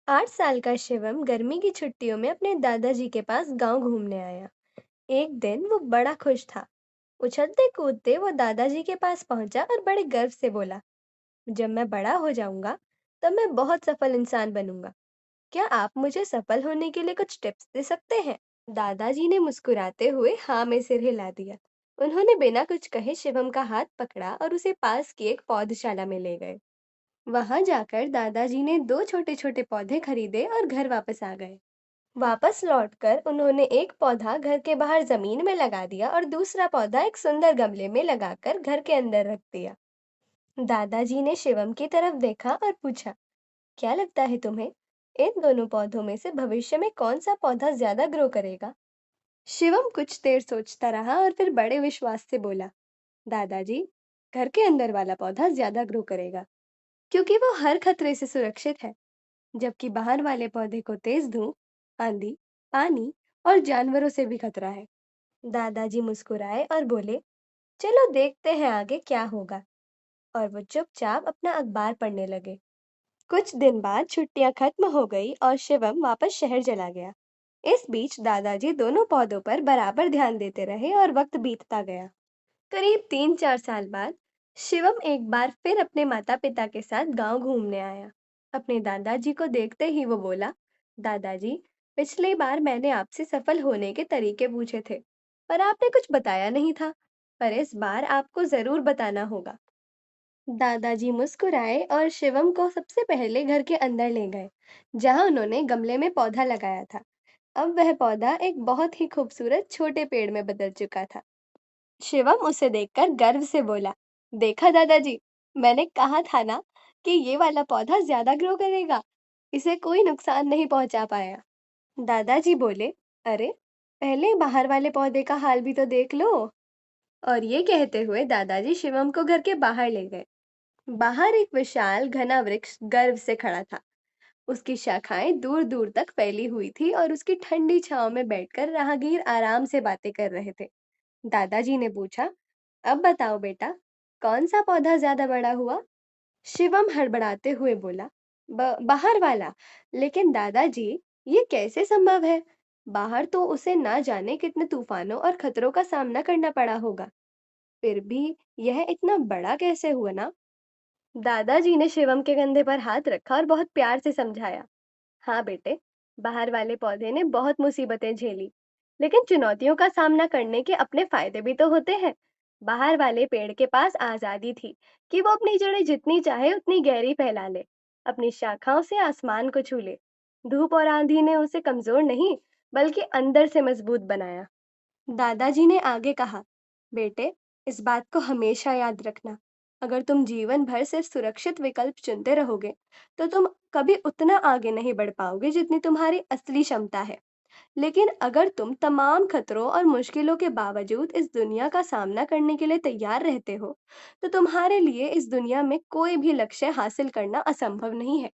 8 साल का शिवम गर्मी की छुट्टियों में अपने दादाजी के पास गांव घूमने आया। एक दिन वो बड़ा खुश था। उछलते कूदते वो दादाजी के पास पहुंचा और बड़े गर्व से बोला, जब मैं बड़ा हो जाऊंगा तब मैं बहुत सफल इंसान बनूंगा। क्या आप मुझे सफल होने के लिए कुछ टिप्स दे सकते हैं? दादाजी ने मुस्कुराते हुए हाँ में सिर हिला दिया। उन्होंने बिना कुछ कहे शिवम का हाथ पकड़ा और उसे पास की एक पौधशाला में ले गए। वहां जाकर दादाजी ने दो छोटे छोटे पौधे खरीदे और घर वापस आ गए। वापस लौटकर उन्होंने एक पौधा घर के बाहर जमीन में लगा दिया और दूसरा पौधा एक सुंदर गमले में लगाकर घर के अंदर रख दिया। दादाजी ने शिवम की तरफ देखा और पूछा, क्या लगता है तुम्हें, इन दोनों पौधों में से भविष्य में कौन सा पौधा ज्यादा ग्रो करेगा? शिवम कुछ देर सोचता रहा और फिर बड़े विश्वास से बोला, दादाजी, घर के अंदर वाला पौधा ज्यादा ग्रो करेगा, क्योंकि वो हर खतरे से सुरक्षित है, जबकि बाहर वाले पौधे को तेज धूप, आंधी, पानी और जानवरों से भी खतरा है। दादाजी मुस्कुराए और बोले, चलो देखते हैं आगे क्या होगा। और वो चुपचाप अपना अखबार पढ़ने लगे। कुछ दिन बाद छुट्टियां खत्म हो गई और शिवम वापस शहर चला गया। इस बीच दादाजी दोनों पौधों पर बराबर ध्यान देते रहे और वक्त बीतता गया। करीब 3-4 साल बाद शिवम एक बार फिर अपने माता पिता के साथ गांव घूमने आया। अपने दादाजी को देखते ही वो बोला, दादाजी, पिछली बार मैंने आपसे सफल होने के तरीके पूछे थे, पर आपने कुछ बताया नहीं था, पर इस बार आपको जरूर बताना होगा। दादाजी मुस्कुराए और शिवम को सबसे पहले घर के अंदर ले गए, जहां उन्होंने गमले में पौधा लगाया था। अब वह पौधा एक बहुत ही खूबसूरत छोटे पेड़ में बदल चुका था। शिवम उसे देखकर गर्व से बोला, देखा दादाजी, मैंने कहा था ना कि ये वाला पौधा ज्यादा ग्रो करेगा, इसे कोई नुकसान नहीं पहुंचा पाया। दादाजी बोले, अरे, पहले बाहर वाले पौधे का हाल भी तो देख लो। और ये कहते हुए दादाजी शिवम को घर के बाहर ले गए। बाहर एक विशाल घना वृक्ष गर्व से खड़ा था। उसकी शाखाएं दूर दूर तक फैली हुई थी और उसकी ठंडी छांव में बैठकर राहगीर आराम से बातें कर रहे थे। दादाजी ने पूछा, अब बताओ बेटा, कौन सा पौधा ज्यादा बड़ा हुआ? शिवम हड़बड़ाते हुए बोला, बाहर वाला। लेकिन दादाजी, ये कैसे संभव है? बाहर तो उसे ना जाने कितने तूफानों और खतरों का सामना करना पड़ा होगा, फिर भी यह इतना बड़ा कैसे हुआ ना? दादाजी ने शिवम के कंधे पर हाथ रखा और बहुत प्यार से समझाया, हाँ बेटे, बाहर वाले पौधे ने बहुत मुसीबतें झेली, लेकिन चुनौतियों का सामना करने के अपने फायदे भी तो होते हैं। बाहर वाले पेड़ के पास आजादी थी कि वो अपनी जड़ें जितनी चाहे उतनी गहरी फैला ले, अपनी शाखाओं से आसमान को छू ले। धूप और आंधी ने उसे कमजोर नहीं, बल्कि अंदर से मजबूत बनाया। दादाजी ने आगे कहा, बेटे, इस बात को हमेशा याद रखना, अगर तुम जीवन भर सिर्फ सुरक्षित विकल्प चुनते रहोगे, तो तुम कभी उतना आगे नहीं बढ़ पाओगे जितनी तुम्हारी असली क्षमता है। लेकिन अगर तुम तमाम खतरों और मुश्किलों के बावजूद इस दुनिया का सामना करने के लिए तैयार रहते हो, तो तुम्हारे लिए इस दुनिया में कोई भी लक्ष्य हासिल करना असंभव नहीं है।